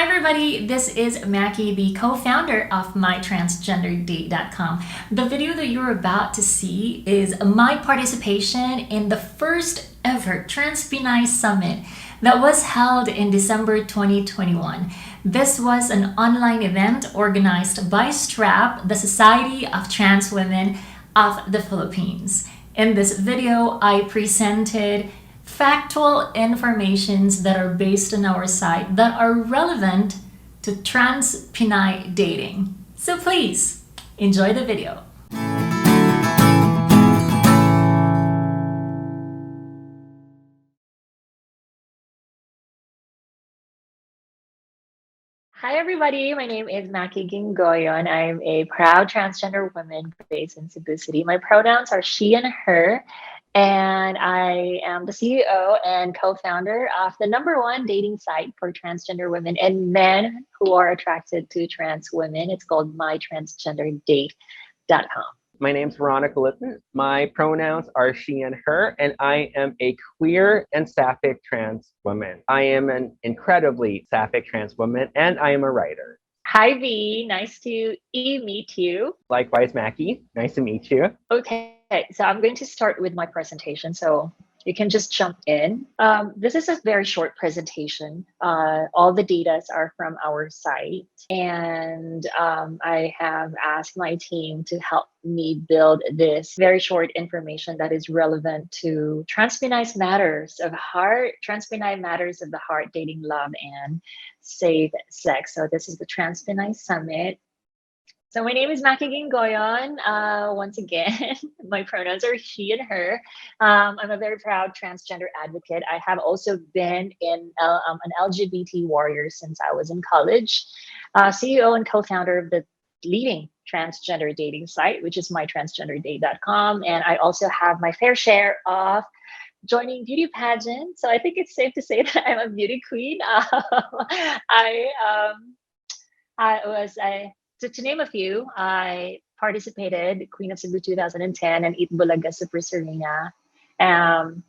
Hi, everybody. This is Maki, the co founder of mytransgenderdate.com. The video that you're about to see is my participation in the first ever Transpinay Summit that was held in December 2021. This was an online event organized by STRAP, the Society of Trans Women of the Philippines. In this video, I presented factual informations that are based on our site that are relevant to Transpinay dating. So please enjoy the video. Hi, everybody. My name is Maki Gingoyon. I'm a proud transgender woman based in Cebu City. My pronouns are she and her, and I am the CEO and co founder of the number one dating site for transgender women and men who are attracted to trans women. It's called mytransgenderdate.com. My name's Veronica Litton. My pronouns are she and her, and I am a queer and sapphic trans woman. I am an incredibly sapphic trans woman, and I am a writer. Hi, V. Nice to meet you. Likewise, Maki. Nice to meet you. Okay, so I'm going to start with my presentation. So you can just jump in. This is a very short presentation. All the data are from our site. And I have asked my team to help me build this very short information that is relevant to Transpinay matters of heart, Transpinay matters of the heart, dating, love, and safe sex. So this is the Transpinay Summit. So my name is Maki Gingoyon. Once again, my pronouns are she and her. I'm a very proud transgender advocate. I have also been an LGBT warrior since I was in college. CEO and co-founder of the leading transgender dating site, which is mytransgenderdate.com. And I also have my fair share of joining beauty pageants. So I think it's safe to say that I'm a beauty queen. To name a few, I participated Queen of Cebu 2010 and Itbulaga Super Serena, and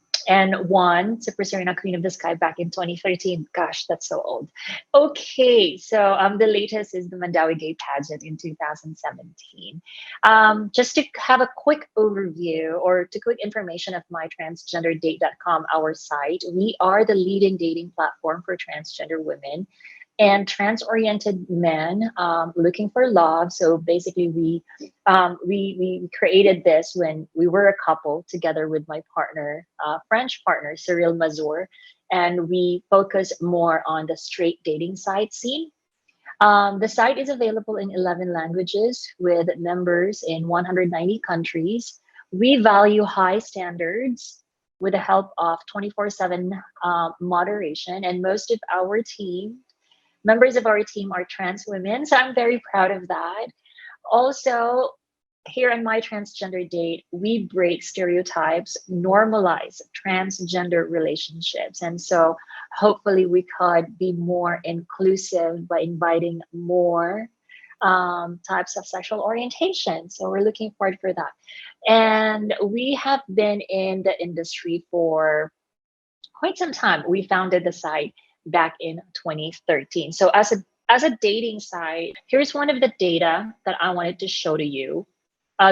won Super Serena Queen of the Sky back in 2013. Gosh, that's so old. Okay, so the latest is the Mandawi Gay pageant in 2017. Just to have a quick overview or to quick information of mytransgenderdate.com, our site, we are the leading dating platform for transgender women and trans-oriented men looking for love. So basically, we created this when we were a couple together with my partner, French partner, Cyril Mazur, and we focus more on the straight dating site scene. The site is available in 11 languages with members in 190 countries. We value high standards with the help of 24/7 moderation, and most of our members of our team are trans women, so I'm very proud of that. Also, here on My Transgender Date, we break stereotypes, normalize transgender relationships. And so hopefully we could be more inclusive by inviting more types of sexual orientation. So we're looking forward for that. And we have been in the industry for quite some time. We founded the site back in 2013. So as a dating site, here's one of the data that I wanted to show to you.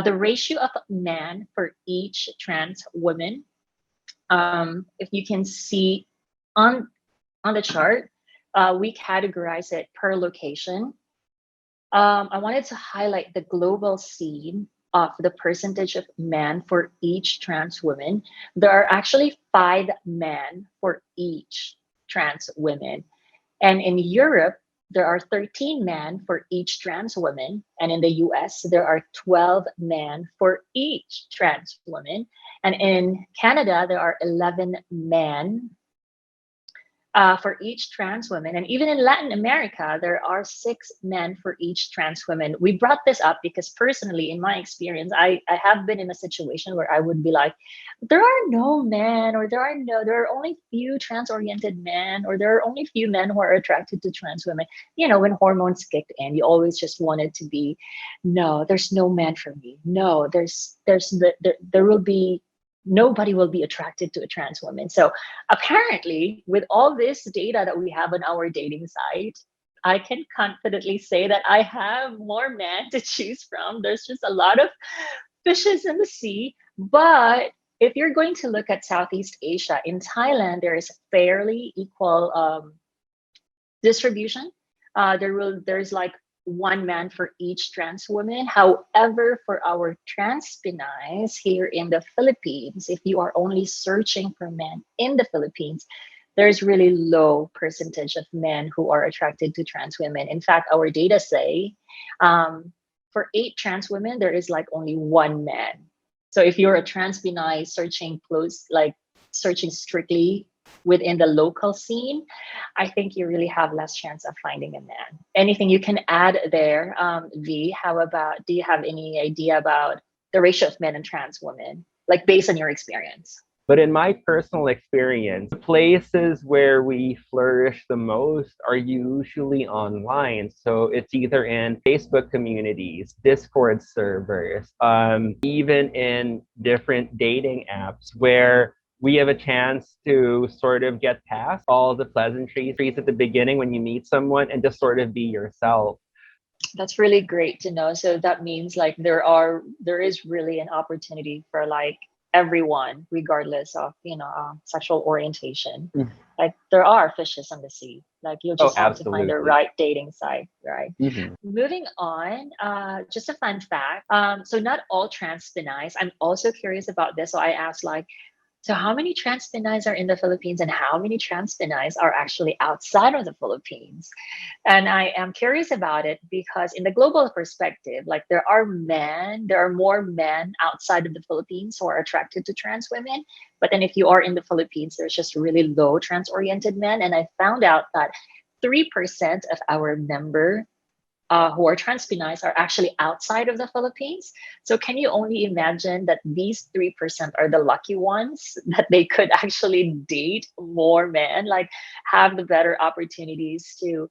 The ratio of men for each trans woman. If you can see on the chart, we categorize it per location. I wanted to highlight the global scene of the percentage of men for each trans woman. There are actually 5 men for each trans women. And in Europe, there are 13 men for each trans woman. And in the US, there are 12 men for each trans woman. And in Canada, there are 11 men for each trans woman. And even in Latin America, there are 6 men for each trans woman. We brought this up because personally, in my experience, I have been in a situation where I would be like, there are no men, or there are only few trans-oriented men, or there are only few men who are attracted to trans women. You know, when hormones kicked in, you always just wanted to be, no, there's no man for me. No, there will be nobody will be attracted to a trans woman. So apparently, with all this data that we have on our dating site, I can confidently say that I have more men to choose from. There's just a lot of fishes in the sea. But if you're going to look at Southeast Asia, in Thailand, there is fairly equal distribution. There's like one man for each trans woman. However, for our transpinays here in the Philippines, if you are only searching for men in the Philippines, there's really low percentage of men who are attracted to trans women. In fact, our data say for 8 trans women, there is like only one man. So if you're a transpinay searching close, like searching strictly within the local scene, I think you really have less chance of finding a man. Anything you can add there, V? How about, do you have any idea about the ratio of men and trans women, like based on your experience? But in my personal experience, the places where we flourish the most are usually online. So it's either in Facebook communities, Discord servers, even in different dating apps where we have a chance to sort of get past all the pleasantries at the beginning when you meet someone and just sort of be yourself. That's really great to know. So that means like there is really an opportunity for like everyone, regardless of sexual orientation. Mhm. Like there are fishes on the sea. Like you'll Oh, just have to find the absolutely. right dating site, right? Mhm. Moving on, just a fun fact. So not all trans spinies. I'm also curious about this. So I asked like, so, how many transpinays are in the Philippines and how many transpinays are actually outside of the Philippines? And I am curious about it because, in the global perspective, like there are more men outside of the Philippines who are attracted to trans women. But then, if you are in the Philippines, there's just really low trans oriented men. And I found out that 3% of our who are transpinays are actually outside of the Philippines. So can you only imagine that these 3% are the lucky ones that they could actually date more men, like have the better opportunities to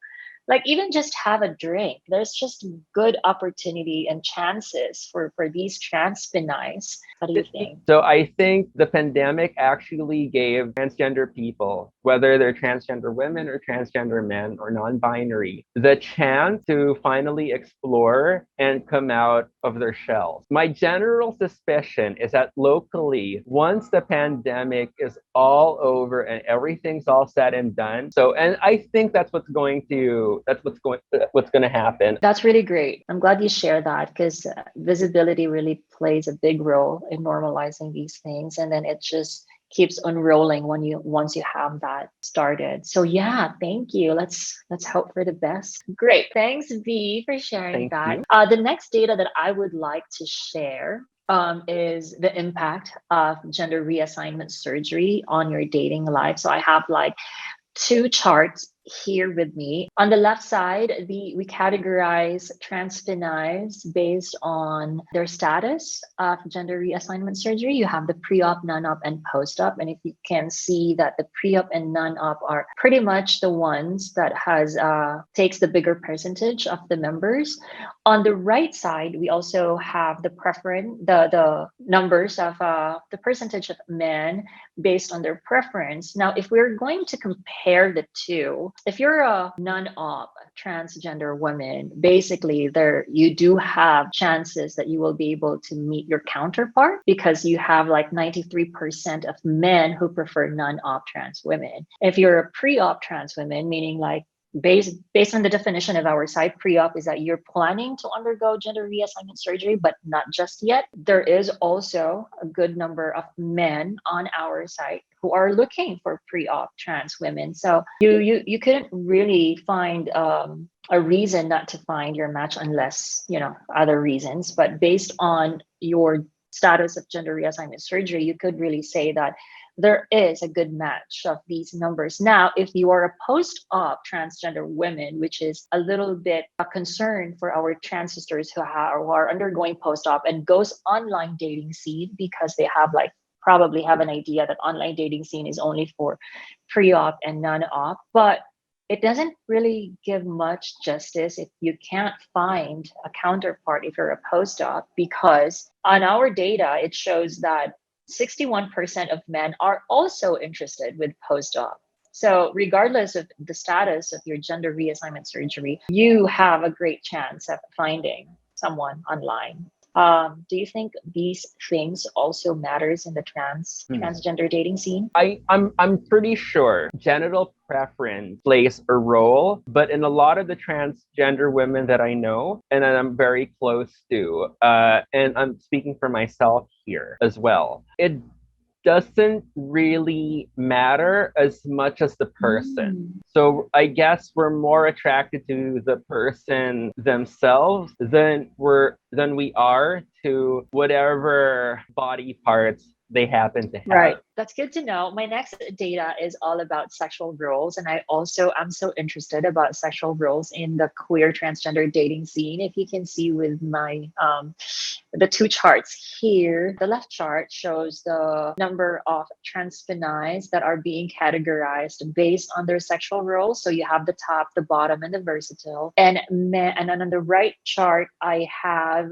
like even just have a drink. There's just good opportunity and chances for these transpinays. What do you think? So I think the pandemic actually gave transgender people, whether they're transgender women or transgender men or non-binary, the chance to finally explore and come out of their shells. My general suspicion is that locally, once the pandemic is all over and everything's all said and done, and I think what's going to happen. That's really great. I'm glad you share that because visibility really plays a big role in normalizing these things, and then it just keeps unrolling once you have that started. So yeah, thank you. Let's hope for the best. Great. Thanks, V, for sharing Thank that. you. The next data that I would like to share is the impact of gender reassignment surgery on your dating life. So I have like 2 charts here with me. On the left side, we categorize transpinays based on their status of gender reassignment surgery. You have the pre-op, non-op, and post-op. And if you can see that the pre-op and non-op are pretty much the ones that has takes the bigger percentage of the members. On the right side, we also have the numbers of the percentage of men based on their preference. Now, if we're going to compare the two, if you're a non-op transgender woman, basically there you do have chances that you will be able to meet your counterpart because you have like 93% of men who prefer non-op trans women. If you're a pre-op trans woman, meaning like based on the definition of our site, pre-op is that you're planning to undergo gender reassignment surgery, but not just yet. There is also a good number of men on our site who are looking for pre-op trans women. So you couldn't really find a reason not to find your match unless other reasons. But based on your status of gender reassignment surgery, you could really say that there is a good match of these numbers. Now, if you are a post-op transgender woman, which is a little bit a concern for our trans sisters who are undergoing post-op and goes online dating scene because they have like probably have an idea that online dating scene is only for pre-op and non-op, but it doesn't really give much justice if you can't find a counterpart if you're a post-op, because on our data, it shows that 61% of men are also interested with post-op. So, regardless of the status of your gender reassignment surgery, you have a great chance of finding someone online. Do you think these things also matters in the transgender dating scene? I'm pretty sure genital preference plays a role, but in a lot of the transgender women that I know and that I'm very close to, and I'm speaking for myself here as well, it doesn't really matter as much as the person. Mm, So I guess we're more attracted to the person themselves than we are to whatever body parts they happen to right. have. That's good to know. My next data is all about sexual roles. And I'm so interested about sexual roles in the queer transgender dating scene. If you can see with my the two charts here. The left chart shows the number of transpinays that are being categorized based on their sexual roles. So you have the top, the bottom, and the versatile. And then on the right chart, I have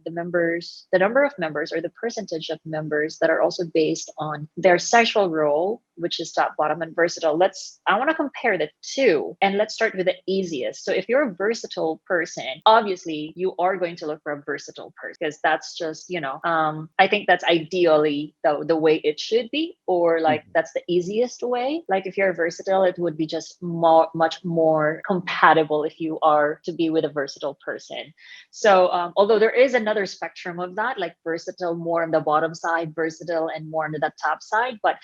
the number of members or the percentage of members that are also based on their sexual role, which is top, bottom, and versatile. I want to compare the two, and let's start with the easiest. So if you're a versatile person, obviously you are going to look for a versatile person because that's just, I think that's ideally the way it should be, or like that's the easiest way. Like if you're versatile, it would be just much more compatible if you are to be with a versatile person. So although there is another spectrum of that, like versatile more on the bottom side, versatile and more on the top side, but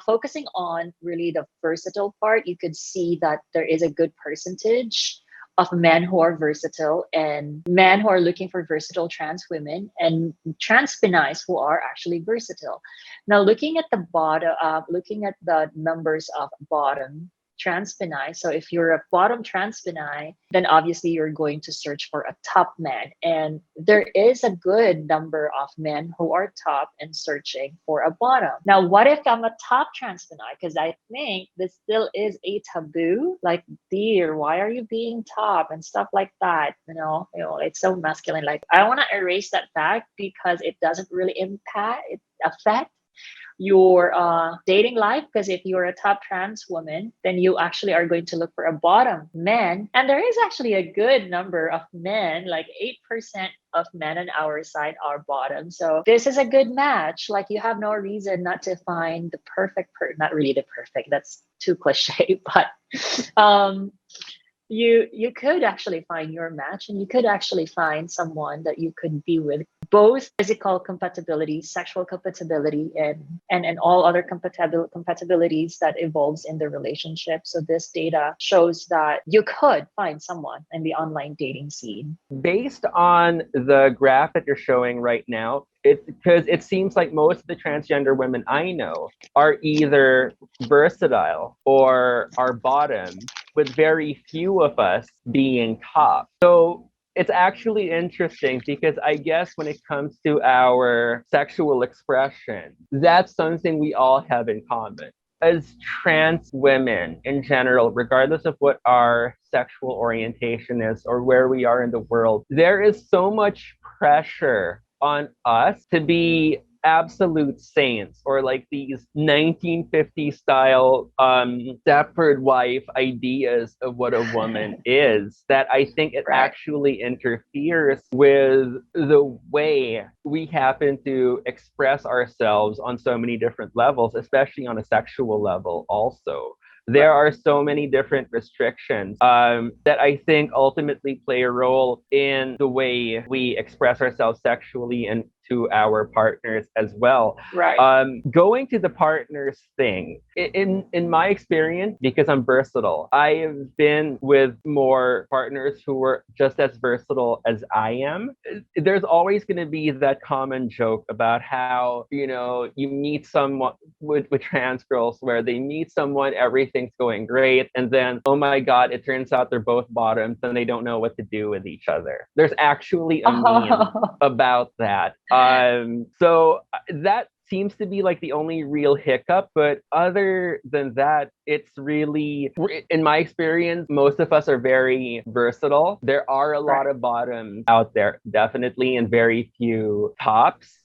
focusing on really the versatile part, you could see that there is a good percentage of men who are versatile and men who are looking for versatile trans women and transpinays who are actually versatile. Now, looking at the numbers of bottom transpinay. So if you're a bottom transpinay, then obviously you're going to search for a top man. And there is a good number of men who are top and searching for a bottom. Now, what if I'm a top transpinay? Because I think this still is a taboo. Like, dear, why are you being top and stuff like that? It's so masculine. Like, I want to erase that fact because it doesn't really affect your dating life, because if you're a top trans woman, then you actually are going to look for a bottom man. And there is actually a good number of men, like 8% of men on our side are bottom. So this is a good match. Like you have no reason not to find the perfect not really the perfect, that's too cliche, but um you could actually find your match, and you could actually find someone that you could be with, both physical compatibility, sexual compatibility, and all other compatibilities that evolves in the relationship. So this data shows that you could find someone in the online dating scene. Based on the graph that you're showing right now, it's because it seems like most of the transgender women I know are either versatile or are bottom, with very few of us being top. So it's actually interesting because I guess when it comes to our sexual expression, that's something we all have in common. As trans women in general, regardless of what our sexual orientation is or where we are in the world, there is so much pressure on us to be absolute saints, or like these 1950s style Stepford wife ideas of what a woman is, that I think it Right. actually interferes with the way we happen to express ourselves on so many different levels, especially on a sexual level also. There Right. are so many different restrictions that I think ultimately play a role in the way we express ourselves sexually and to our partners as well. Right. Going to the partners thing, in my experience, because I'm versatile, I've been with more partners who were just as versatile as I am. There's always going to be that common joke about how, you meet someone with trans girls where they meet someone, everything's going great, and then, oh my God, it turns out they're both bottoms and they don't know what to do with each other. There's actually a meme about that. So that seems to be like the only real hiccup. But other than that, it's really, in my experience, most of us are very versatile. There are a lot Right. of bottoms out there, definitely, and very few tops.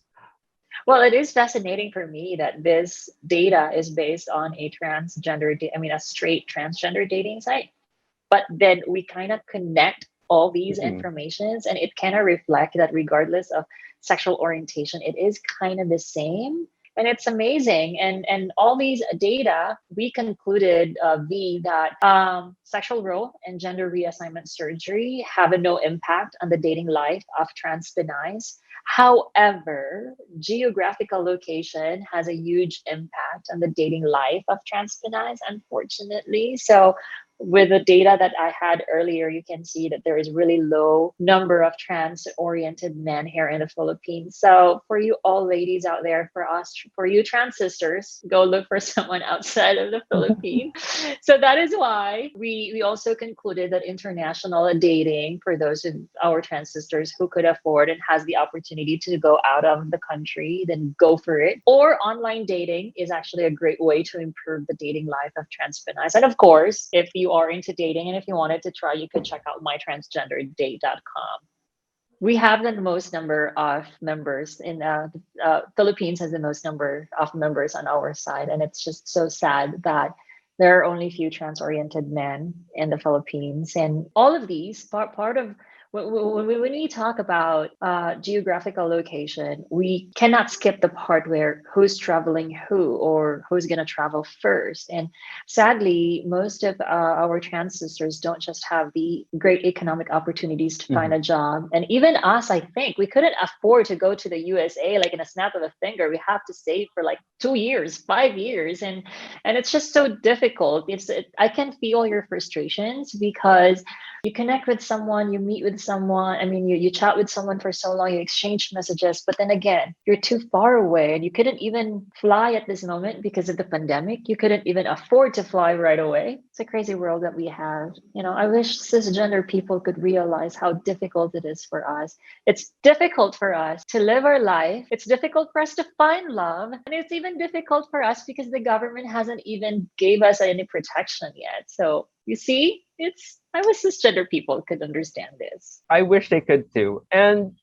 Well, it is fascinating for me that this data is based on a I mean, a straight transgender dating site. But then we kind of connect all these Mhm. informations, and it kind of reflect that regardless of sexual orientation, it is kind of the same. And it's amazing. And all these data, we concluded, V, that sexual role and gender reassignment surgery have a no impact on the dating life of transpinays. However, geographical location has a huge impact on the dating life of transpinays, unfortunately. So with the data that I had earlier, you can see that there is really low number of trans-oriented men here in the Philippines. So for you all ladies out there, for you trans sisters, go look for someone outside of the Philippines. So that is why we also concluded that international dating for those of our trans sisters who could afford and has the opportunity to go out of the country, then go for it. Or online dating is actually a great way to improve the dating life of transpinays. And of course, if you are into dating and if you wanted to try, you could check out mytransgenderdate.com. We have the most number of members in Philippines has the most number of members on our side, and it's just so sad that there are only few trans-oriented men in the Philippines, and all of these part of when we talk about geographical location, we cannot skip the part where who's traveling who or who's going to travel first. And sadly, most of our trans sisters don't just have the great economic opportunities to find Mhm. a job. And even us, I think we couldn't afford to go to the USA like in a snap of a finger. We have to save for like 2 years, 5 years, and it's just so difficult. I can feel your frustrations because you connect with someone, you meet with someone. I mean, you chat with someone for so long, you exchange messages, but then again, you're too far away and you couldn't even fly at this moment because of the pandemic. You couldn't even afford to fly right away. It's a crazy world that we have. I wish cisgender people could realize how difficult it is for us. It's difficult for us to live our life. It's difficult for us to find love. And it's even difficult for us because the government hasn't even gave us any protection yet. So you see, I wish cisgender people could understand this. I wish they could too. And,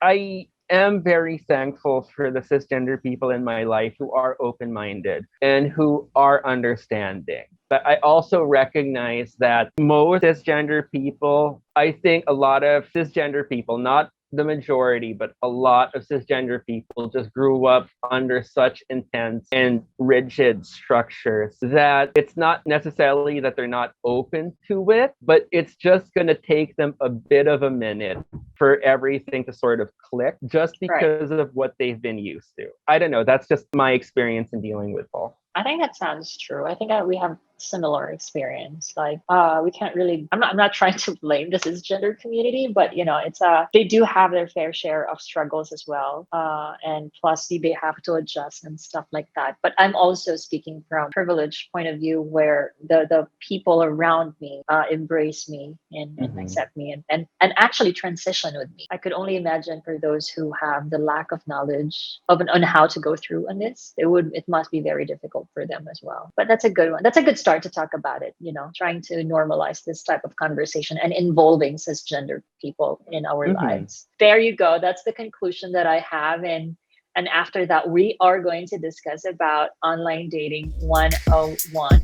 I am very thankful for the cisgender people in my life who are open minded and who are understanding. But I also recognize that most cisgender people, I think a lot of cisgender people, not the majority, but a lot of cisgender people just grew up under such intense and rigid structures that it's not necessarily that they're not open to it, but it's just going to take them a bit of a minute for everything to sort of click just Right. because of what they've been used to. I don't know. That's just my experience in dealing with all. I think that sounds true. I think we have similar experience. Like, we can't really. I'm not trying to blame the cisgender community, but it's they do have their fair share of struggles as well. And plus, they have to adjust and stuff like that. But I'm also speaking from privileged point of view, where the people around me embrace me and Mm-hmm. accept me and actually transition with me. I could only imagine for those who have the lack of knowledge on how to go through on this, it must be very difficult for them as well. But that's a good one. That's a good start to talk about it, trying to normalize this type of conversation and involving cisgender people in our Mm-hmm. lives. There you go. That's the conclusion that I have. And after that, we are going to discuss about online dating 101.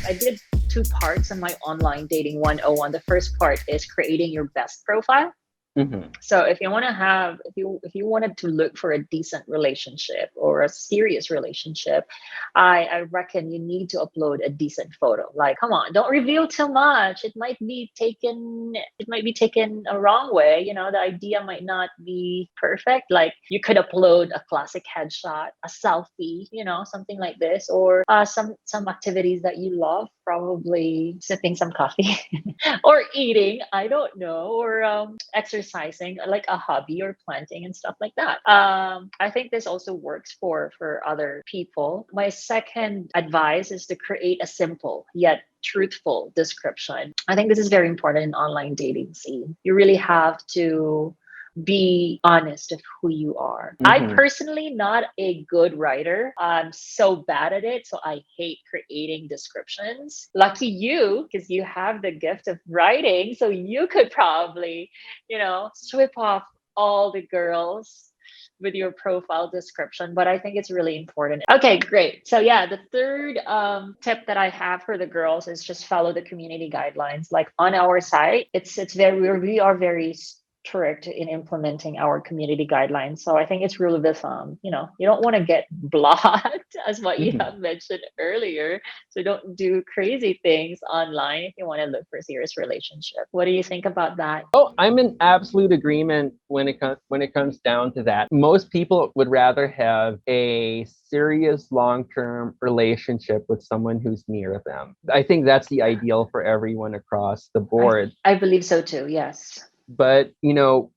I did two parts on my online dating 101. The first part is creating your best profile. Mm-hmm. So if you wanted to look for a decent relationship or a serious relationship, I reckon you need to upload a decent photo. Like, come on, don't reveal too much. It might be taken a wrong way. The idea might not be perfect. Like, you could upload a classic headshot, a selfie, something like this, or some activities that you love, probably sipping some coffee or eating, I don't know, or exercising, like a hobby or planting and stuff like that. I think this also works for other people. My second advice is to create a simple yet truthful description. I think this is very important in online dating scene. You really have to be honest of who you are. I Mm-hmm. personally not a good writer. I'm so bad at it, so I hate creating descriptions. Lucky you, because you have the gift of writing, so you could probably, sweep off all the girls with your profile description, but I think it's really important. Okay, great. So yeah, the third tip that I have for the girls is just follow the community guidelines. Like on our site, it's very we are very strict in implementing our community guidelines. So I think it's rule of the thumb. You don't want to get blocked, as what you Mhm. have mentioned earlier. So don't do crazy things online if you want to look for a serious relationship. What do you think about that? Oh, I'm in absolute agreement when it comes down to that. Most people would rather have a serious long-term relationship with someone who's near them. I think that's the ideal for everyone across the I board. I believe so too. Yes. But,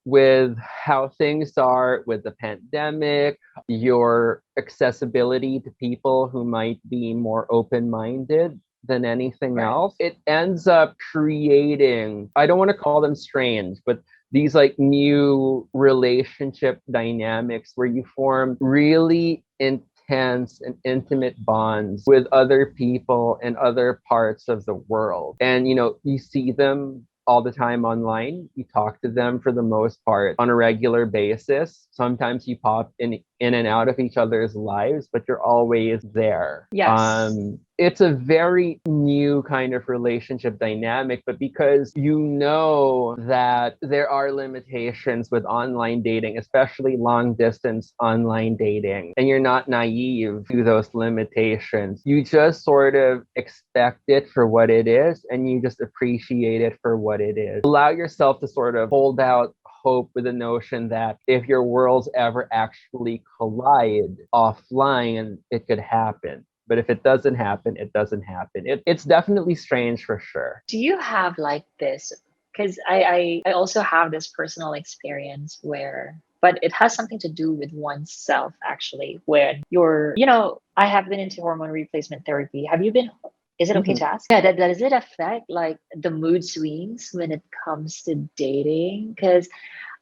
with how things are with the pandemic, your accessibility to people who might be more open-minded than anything Right. else, it ends up creating, I don't want to call them strange, but these like new relationship dynamics where you form really intense and intimate bonds with other people in other parts of the world. And, you see them all the time online. You talk to them for the most part on a regular basis. Sometimes you pop in and out of each other's lives, but you're always there. Yes. It's a very new kind of relationship dynamic, but because you know that there are limitations with online dating, especially long distance online dating, and you're not naive to those limitations, you just sort of expect it for what it is and you just appreciate it for what it is. Allow yourself to sort of hold out hope with the notion that if your worlds ever actually collide offline, it could happen. But if it doesn't happen, it doesn't happen. It's definitely strange for sure. Do you have like this? Because I also have this personal experience where, but it has something to do with oneself actually. When I have been into hormone replacement therapy. Have you been? Is it okay Mhm. to ask? Yeah, does it affect like the mood swings when it comes to dating? Because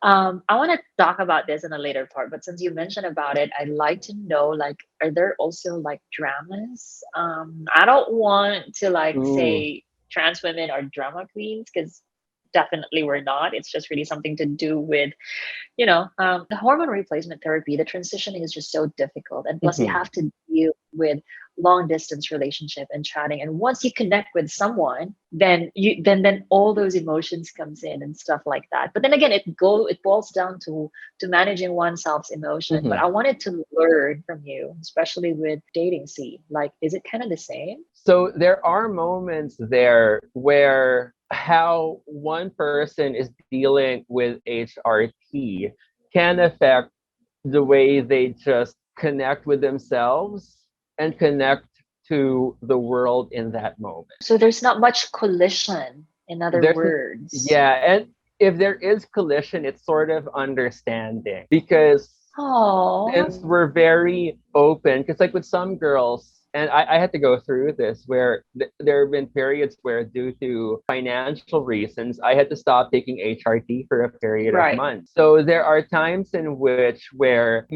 I want to talk about this in a later part, but since you mentioned about it, I'd like to know like, are there also like dramas? I don't want to like Ooh. say trans women are drama queens because definitely we're not. It's just really something to do with the hormone replacement therapy. The transitioning is just so difficult, and plus you Mhm. have to deal with long distance relationship and chatting. And once you connect with someone, then all those emotions comes in and stuff like that. But then again, it boils down to managing oneself's emotion. But Mhm. I wanted to learn from you, especially with dating scene. Like, is it kind of the same? So there are moments there where how one person is dealing with HRT can affect the way they just connect with themselves and connect to the world in that moment. So there's not much collision, in other There's words. Yeah, and if there is collision, it's sort of understanding because Oh, since we're very open, because like with some girls, and I had to go through this where there have been periods where, due to financial reasons, I had to stop taking HRT for a period of right, months. So there are times in which where,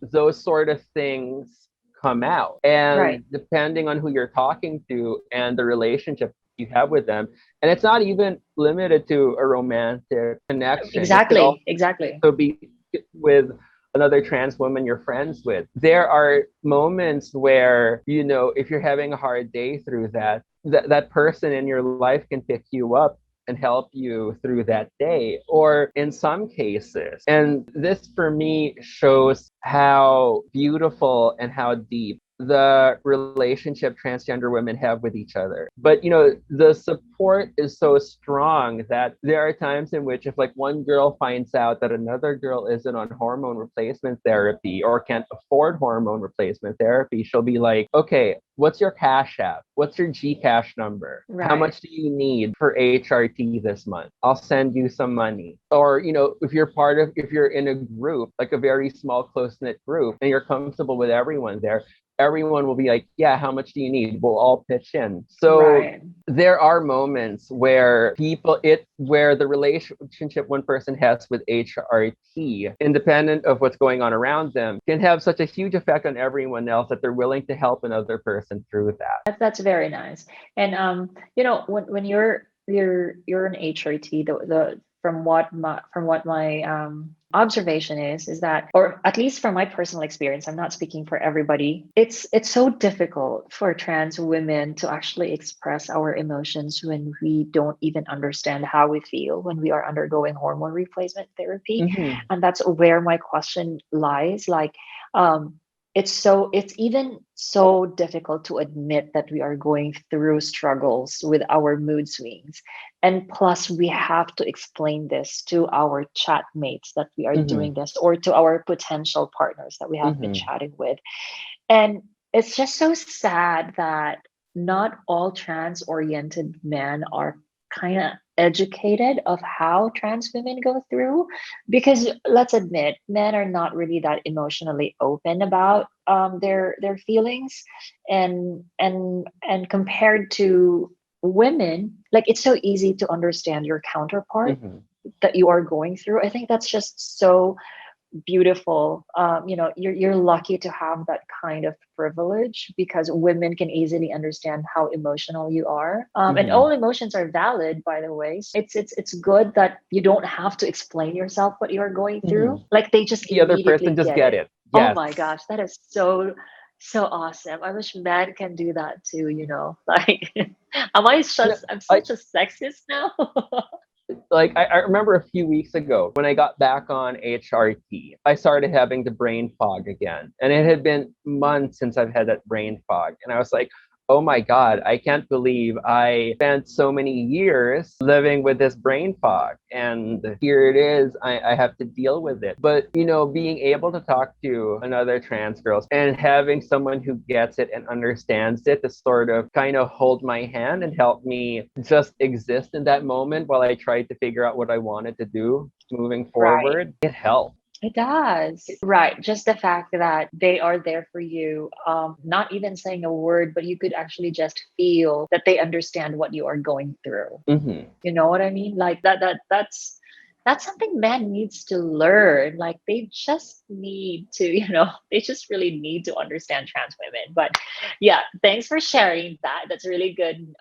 those sort of things come out. right. And depending on who you're talking to and the relationship you have with them, and it's not even limited to a romantic connection. It could Exactly, exactly. also be with another trans woman you're friends with. There are moments where, if you're having a hard day through that person in your life can pick you up and help you through that day, or in some cases. And this for me shows how beautiful and how deep the relationship transgender women have with each other. But the support is so strong that there are times in which, if like one girl finds out that another girl isn't on hormone replacement therapy or can't afford hormone replacement therapy, she'll be like, okay, what's your cash app? What's your Gcash number? How Right. much do you need for HRT this month? I'll send you some money. Or, if you're in a group, like a very small, close knit group, and you're comfortable with everyone there, everyone will be like, yeah, how much do you need? We'll all pitch in. So Right. there are moments where where the relationship one person has with HRT, independent of what's going on around them, can have such a huge effect on everyone else that they're willing to help another person through that. That's very nice. And when you're an HRT, the from what my observation is that, or at least from my personal experience, I'm not speaking for everybody, it's so difficult for trans women to actually express our emotions when we don't even understand how we feel when we are undergoing hormone replacement therapy. Mm-hmm. And that's where my question lies. Like, it's even so difficult to admit that we are going through struggles with our mood swings, and plus we have to explain this to our chat mates that we are Mm-hmm. doing this, or to our potential partners that we have been Mm-hmm. chatting with. And it's just so sad that not all trans oriented men are kind of educated of how trans women go through, because let's admit, men are not really that emotionally open about their feelings, and compared to women, like it's so easy to understand your counterpart Mm-hmm. that you are going through. I think that's just so beautiful. You're lucky to have that kind of privilege, because women can easily understand how emotional you are, and Mm-hmm. all emotions are valid, by the way. So it's good that you don't have to explain yourself what you're going Mm-hmm. through, like they just The other immediately person just get get it. it. Oh Yes. my gosh, that is so awesome. I wish men can do that too, like No, I'm I such a sexist now. I remember a few weeks ago when I got back on HRT, I started having the brain fog again. And it had been months since I've had that brain fog. And I was like, oh my God, I can't believe I spent so many years living with this brain fog. And here it is, I have to deal with it. But, being able to talk to another trans girl and having someone who gets it and understands it to sort of kind of hold my hand and help me just exist in that moment while I tried to figure out what I wanted to do moving Right. forward, it helped. It does. Right. Just the fact that they are there for you, not even saying a word, but you could actually just feel that they understand what you are going through. Hmm. You know what I mean? Like that's something man needs to learn. Like they just need to, they just really need to understand trans women. But yeah, thanks for sharing that. That's really good.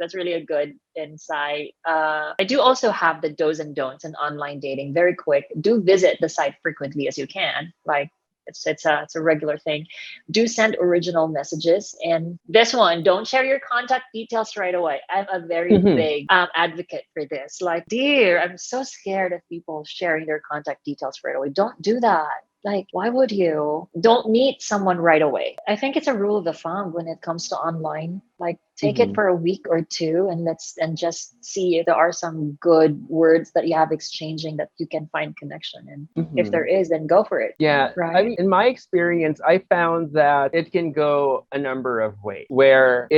That's really a good insight. I do also have the do's and don'ts in online dating. Very quick. Do visit the site frequently as you can. Like it's a regular thing. Do send original messages. And this one, don't share your contact details right away. I'm a very Hmm. big advocate for this. Like, dear, I'm so scared of people sharing their contact details right away. Don't do that. Like, why would you? Don't meet someone right away. I think it's a rule of the thumb when it comes to online. Like, take it Hmm. for a week or two, and just see if there are some good words that you have exchanging that you can find connection. And if there Hmm. is, then go for it. Yeah, I Right. mean, in my experience, I found that it can go a number of ways where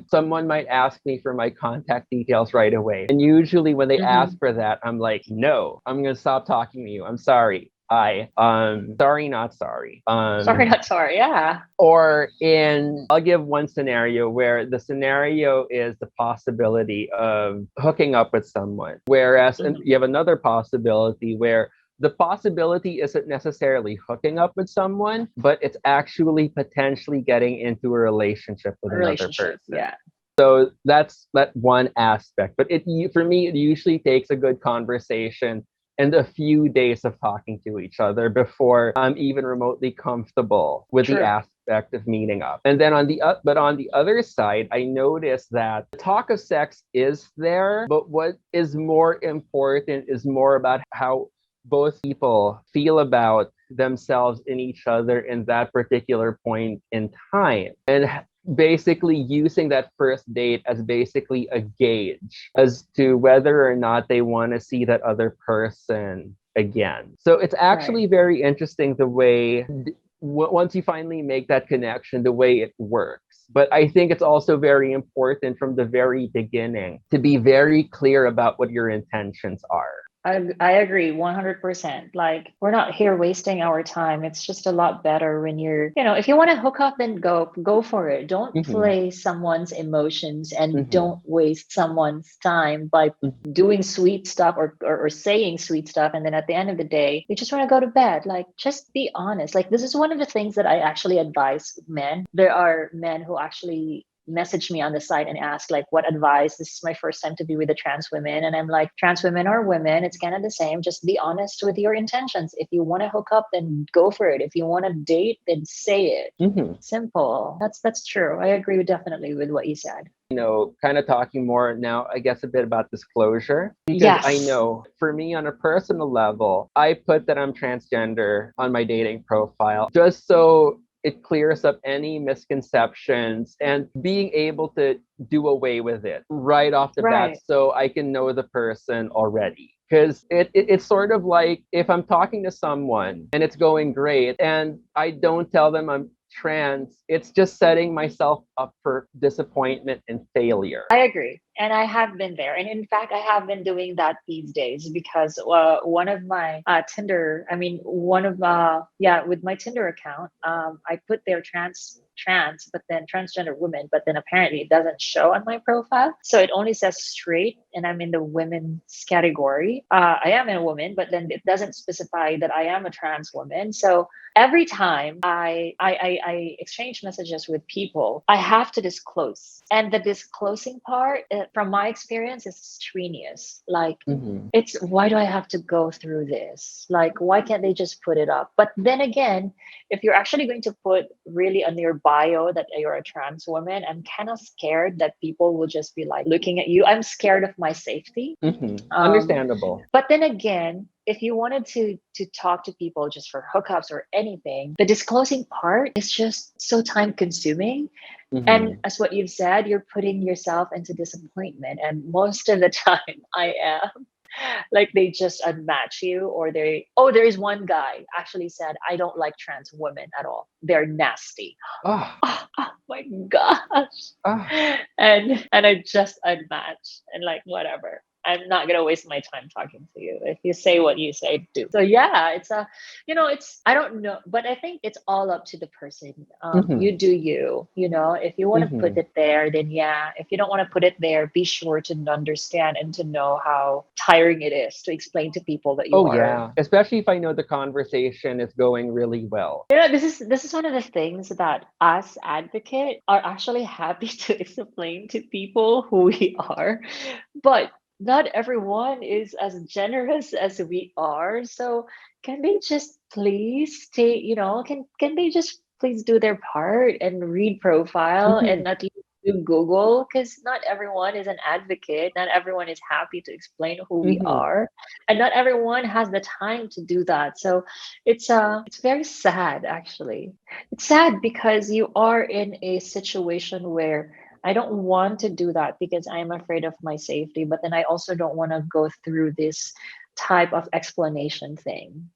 someone might ask me for my contact details right away. And usually when they ask Mm-hmm. for that, I'm like, no, I'm going to stop talking to you. I'm sorry. Sorry, not sorry. Sorry, not sorry. Yeah. I'll give one scenario where the scenario is the possibility of hooking up with someone, whereas Mm-hmm. you have another possibility where the possibility isn't necessarily hooking up with someone, but it's actually potentially getting into a relationship with A another relationship. person. Yeah. So that's that one aspect. But for me, it usually takes a good conversation and a few days of talking to each other before I'm even remotely comfortable with the True. aspect of meeting up. And then on the other side, I noticed that the talk of sex is there, but what is more important is more about how both people feel about themselves in each other in that particular point in time. And basically using that first date as basically a gauge as to whether or not they want to see that other person again. So it's Right. actually very interesting the way once you finally make that connection, the way it works. But I think it's also very important from the very beginning to be very clear about what your intentions are. I agree 100%. Like, we're not here wasting our time. It's just a lot better when if you want to hook up, then go for it. Don't Hmm. play someone's emotions, and Hmm. don't waste someone's time by doing sweet stuff, or saying sweet stuff. And then at the end of the day, you just want to go to bed. Like, just be honest. Like, this is one of the things that I actually advise men. There are men who actually message me on the site and ask like what advice. This is my first time to be with a trans women, and I'm like, trans women are women. It's kind of the same. Just be honest with your intentions. If you want to hook up, then go for it. If you want to date, then say it. Mm-hmm. Simple. That's true. I agree definitely with what you said. Kind of talking more now, I guess, a bit about disclosure, because I Yes. know for me on a personal level, I put that I'm transgender on my dating profile just so it clears up any misconceptions and being able to do away with it right off the bat Right. so I can know the person already. Because it's sort of like if I'm talking to someone and it's going great and I don't tell them I'm trans, it's just setting myself up for disappointment and failure. I agree. And I have been there. And in fact, I have been doing that these days because one of my Tinder, I mean, yeah, with my Tinder account, I put there trans, but then transgender woman, but then apparently it doesn't show on my profile. So it only says straight, and I'm in the women's category. I am a woman, but then it doesn't specify that I am a trans woman. So every time I exchange messages with people, I have to disclose. And the disclosing part, from my experience, is strenuous. Like, Mm-hmm. it's why do I have to go through this? Like, why can't they just put it up? But then again, if you're actually going to put really on your bio that you're a trans woman, I'm kind of scared that people will just be like looking at you. I'm scared of my safety. Mm-hmm. Um, Understandable. but then again, if you wanted to talk to people just for hookups or anything, the disclosing part is just so time consuming. And Mm-hmm. as what you've said, you're putting yourself into disappointment. And most of the time I am. Like they just unmatch you, or there is one guy actually said, I don't like trans women at all. They're nasty. Oh, Oh my gosh. oh. And I just unmatched and like whatever. I'm not gonna waste my time talking to you. If you say what you say, do. So yeah, it's I don't know, but I think it's all up to the person. Mm-hmm. You do you. If you want to put Mm-hmm. it there, then yeah. If you don't want to put it there, be sure to understand and to know how tiring it is to explain to people that you Oh are. yeah, especially if I know the conversation is going really well. This is one of the things that us advocate are actually happy to explain to people who we are, but not everyone is as generous as we are. So can they just please take, can they just please do their part and read profile Mm-hmm. and not do Google? Because not everyone is an advocate. Not everyone is happy to explain who we Mm-hmm. are, and not everyone has the time to do that. So it's very sad actually. It's sad because you are in a situation where I don't want to do that because I'm afraid of my safety, but then I also don't want to go through this type of explanation thing.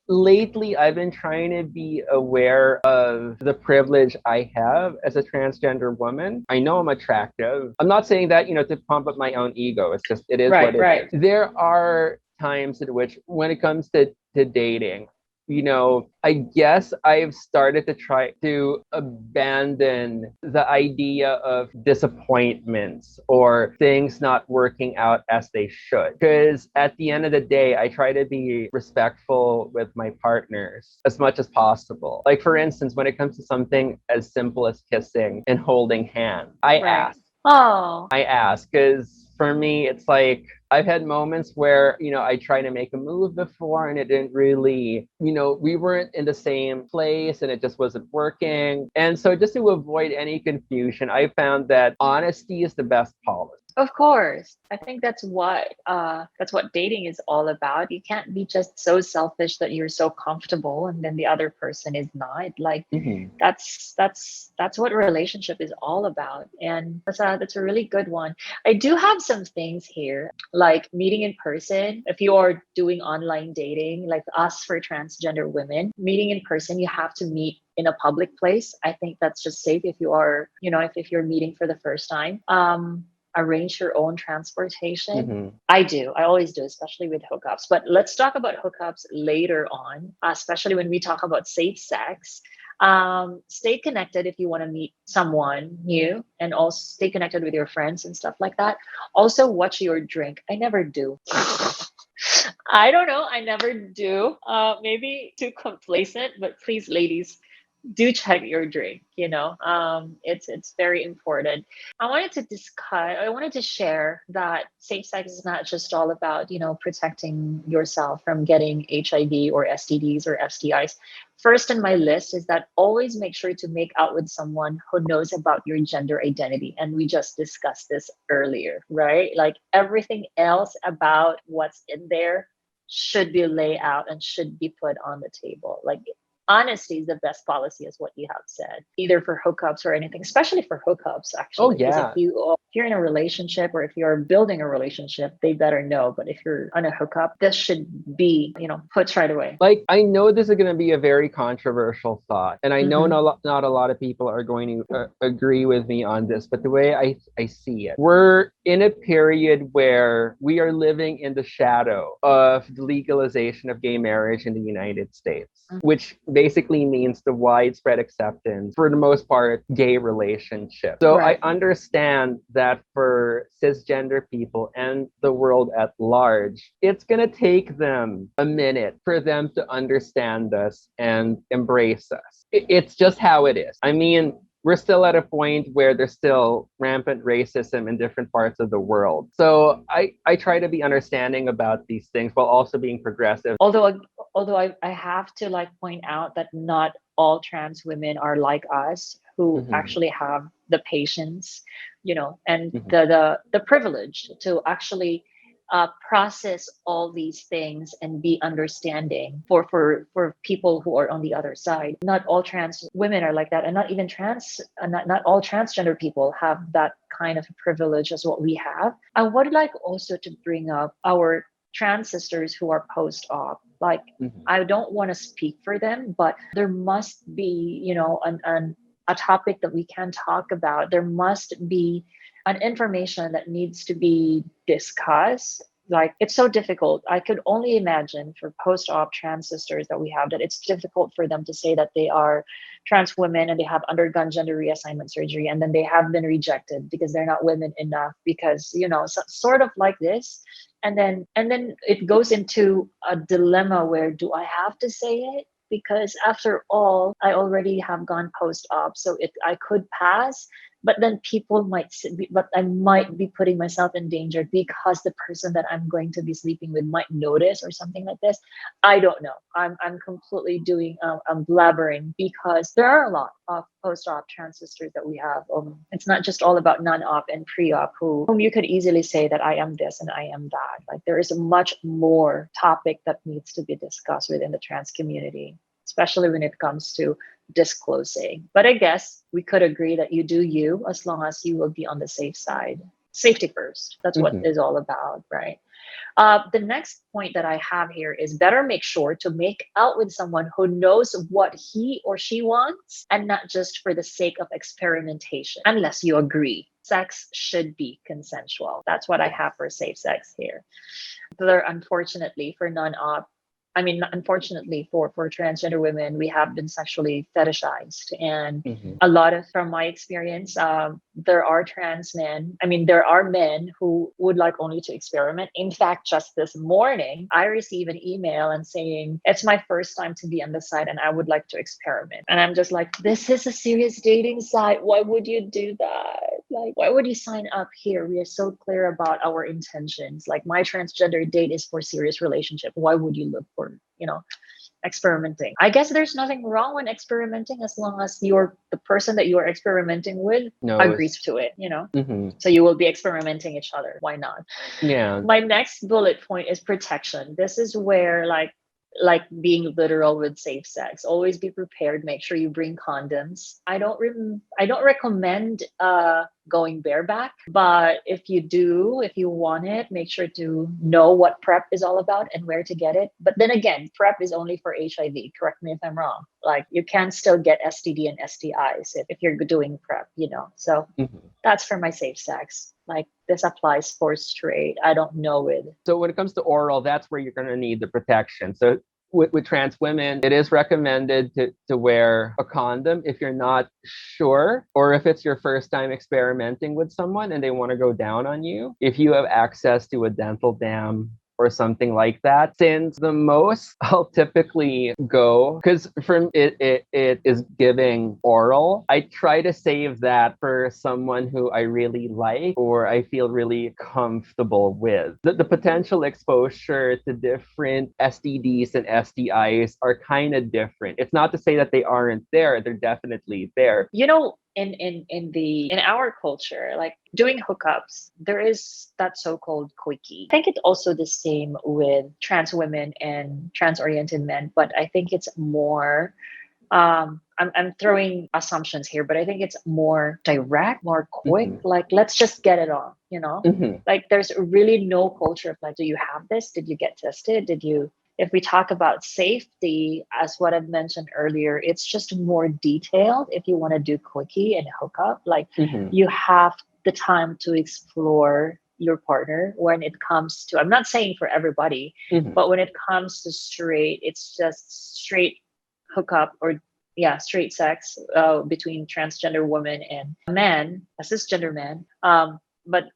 Lately I've been trying to be aware of the privilege I have as a transgender woman. I know I'm attractive. I'm not saying that, to pump up my own ego. It's just, it is what Right, it is. right. There are times in which, when it comes to dating, I guess I've started to try to abandon the idea of disappointments or things not working out as they should. Because at the end of the day, I try to be respectful with my partners as much as possible. Like, for instance, when it comes to something as simple as kissing and holding hands, I Right. ask. Oh, I ask because for me, it's like I've had moments where, I tried to make a move before and it didn't really, we weren't in the same place and it just wasn't working. And so just to avoid any confusion, I found that honesty is the best policy. of course. I think that's what dating is all about. You can't be just so selfish that you're so comfortable and then the other person is not. Like Mm-hmm. that's what a relationship is all about. And that's a really good one. I do have some things here, like meeting in person. If you are doing online dating, like us for transgender women, meeting in person, you have to meet in a public place. I think that's just safe if you are, if you're meeting for the first time. Arrange your own transportation. Mm-hmm. I do. I always do, especially with hookups. But let's talk about hookups later on, especially when we talk about safe sex. Stay connected if you want to meet someone new, and also stay connected with your friends and stuff like that. Also, watch your drink. I never do. I don't know. I never do. Maybe too complacent, but please, ladies, do check your drink. It's very important. I wanted to share that safe sex is not just all about protecting yourself from getting HIV or STDs or STIs. First on my list is that always make sure to make out with someone who knows about your gender identity, and we just discussed this earlier, right? Like everything else about what's in there should be laid out and should be put on the table. Like honesty is the best policy, is what you have said, either for hookups or anything, especially for hookups, Oh actually, because if yeah. you're in a relationship or if you're building a relationship, they better know. But if you're on a hookup, this should be put right away. Like, I know this is going to be a very controversial thought, and I know Mm-hmm. not a lot of people are going to agree with me on this, but the way I see it, we're in a period where we are living in the shadow of the legalization of gay marriage in the United States, which basically means the widespread acceptance, for the most part, gay relationships. So I Right. understand that for cisgender people and the world at large, it's going to take them a minute for them to understand us and embrace us. It's just how it is. I mean, we're still at a point where there's still rampant racism in different parts of the world. So I try to be understanding about these things while also being progressive. Although I have to like point out that not all trans women are like us, who Mhm, actually have the patience, and mhm. the privilege to actually process all these things and be understanding for people who are on the other side. Not all trans women are like that, and not even not all transgender people have that kind of privilege as what we have. I would like also to bring up our trans sisters who are post-op. Like, Mhm. I don't want to speak for them, but there must be, a topic that we can talk about. There must be an information that needs to be discussed. Like, it's so difficult. I could only imagine for post-op trans sisters that we have, that it's difficult for them to say that they are trans women and they have undergone gender reassignment surgery, and then they have been rejected because they're not women enough, because sort of like this. And then it goes into a dilemma where, do I have to say it? Because after all, I already have gone post-op, so I could pass. But then people but I might be putting myself in danger because the person that I'm going to be sleeping with might notice or something like this. I don't know. I'm completely I'm blabbering, because there are a lot of post-op trans sisters that we have. It's not just all about non-op and pre-op, whom you could easily say that I am this and I am that. Like, there is a much more topic that needs to be discussed within the trans community, especially when it comes to disclosing. But I guess we could agree that you do you, as long as you will be on the safe side. Safety first. That's what Mhm. is all about, right? The next point that I have here is, better make sure to make out with someone who knows what he or she wants, and not just for the sake of experimentation, unless you agree. Sex should be consensual. That's what I Yes. have for safe sex here. There, unfortunately, for non-op, I mean, unfortunately for transgender women, we have been sexually fetishized. And Mhm. a lot of, from my experience, there are trans men. I mean, there are men who would like only to experiment. In fact, just this morning, I received an email and saying, it's my first time to be on the site and I would like to experiment. And I'm just like, this is a serious dating site. Why would you do that? Like, why would you sign up here? We are so clear about our intentions. Like, my transgender date is for serious relationship. Why would you look for, experimenting? I guess there's nothing wrong when experimenting, as long as the person that you are experimenting with agrees Knows. to it, Mhm. So you will be experimenting each other. Why not? Yeah. My next bullet point is protection. This is where, like being literal with safe sex, always be prepared. Make sure you bring condoms. I don't recommend going bareback, but if you want it, make sure to know what prep is all about and where to get it. But then again, prep is only for HIV. Correct me if I'm wrong. Like, you can still get STD and STIs if you're doing prep, So Mhm. that's for my safe sex. Like, this applies for straight. I don't know it. So when it comes to oral, that's where you're going to need the protection. So with trans women, it is recommended to wear a condom if you're not sure, or if it's your first time experimenting with someone and they want to go down on you. If you have access to a dental dam, or something like that. Since the most I'll typically go, because from it is giving oral, I try to save that for someone who I really like or I feel really comfortable with. The potential exposure to different STDs and STIs are kind of different. It's not to say that they aren't there, they're definitely there. You know, in our culture, like doing hookups, there is that so-called quickie. I think it's also the same with trans women and trans oriented men, but I think it's more I'm throwing assumptions here, but I think it's more direct, more quick. Mhm. Like, let's just get it on, you know? Mhm. Like, there's really no culture of like, do you have this? Did you get tested? Did you? If we talk about safety, as what I've mentioned earlier, it's just more detailed. If you want to do quickie and hook up, like, Mhm. you have the time to explore your partner when it comes to, I'm not saying for everybody, Mhm. but when it comes to straight, it's just straight hookup or yeah, straight sex between transgender woman and a man, a cisgender man. But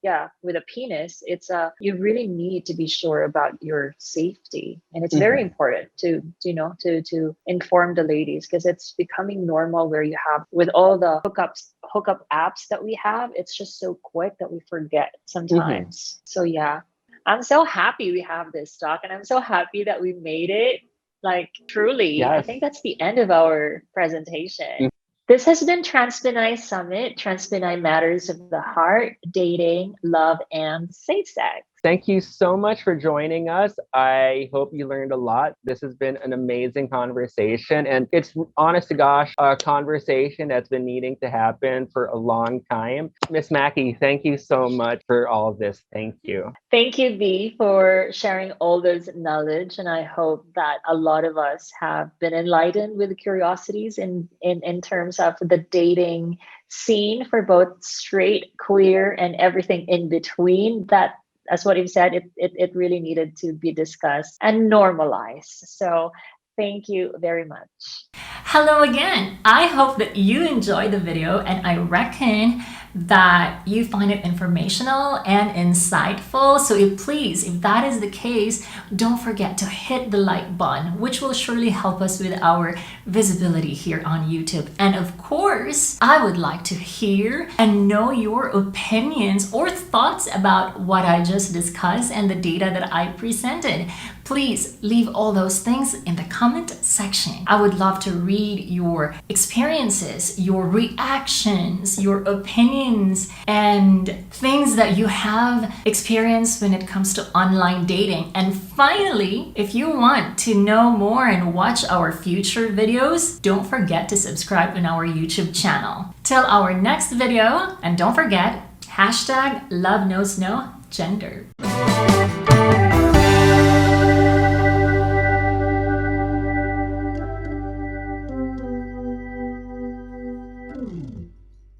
yeah, with a penis, it's you really need to be sure about your safety, and it's very Mhm. important to to inform the ladies, because it's becoming normal where you have with all the hookup apps that we have. It's just so quick that we forget Mhm. sometimes. So yeah, I'm so happy we have this talk, and I'm so happy that we made it. Like, truly, I Yes. think that's the end of our presentation. This has been Transpinay Summit, Transpinay Matters of the Heart, Dating, Love, and Safe Sex. Thank you so much for joining us. I hope you learned a lot. This has been an amazing conversation, and it's honest to gosh, a conversation that's been needing to happen for a long time. Miss Maki, thank you so much for all of this. Thank you. Thank you, B, for sharing all those knowledge. And I hope that a lot of us have been enlightened with curiosities in terms of the dating scene for both straight, queer, and everything in between. That, as what you've said, it really needed to be discussed and normalized. So thank you very much. Hello again. I hope that you enjoyed the video, and I reckon that you find it informational and insightful. So if that is the case, don't forget to hit the like button, which will surely help us with our visibility here on YouTube. And of course, I would like to hear and know your opinions or thoughts about what I just discussed and the data that I presented. Please leave all those things in the comment section. I would love to read your experiences, your reactions, your opinions, and things that you have experienced when it comes to online dating. And finally, if you want to know more and watch our future videos, don't forget to subscribe on our YouTube channel. Till our next video, and don't forget, #LoveKnowsNoGender.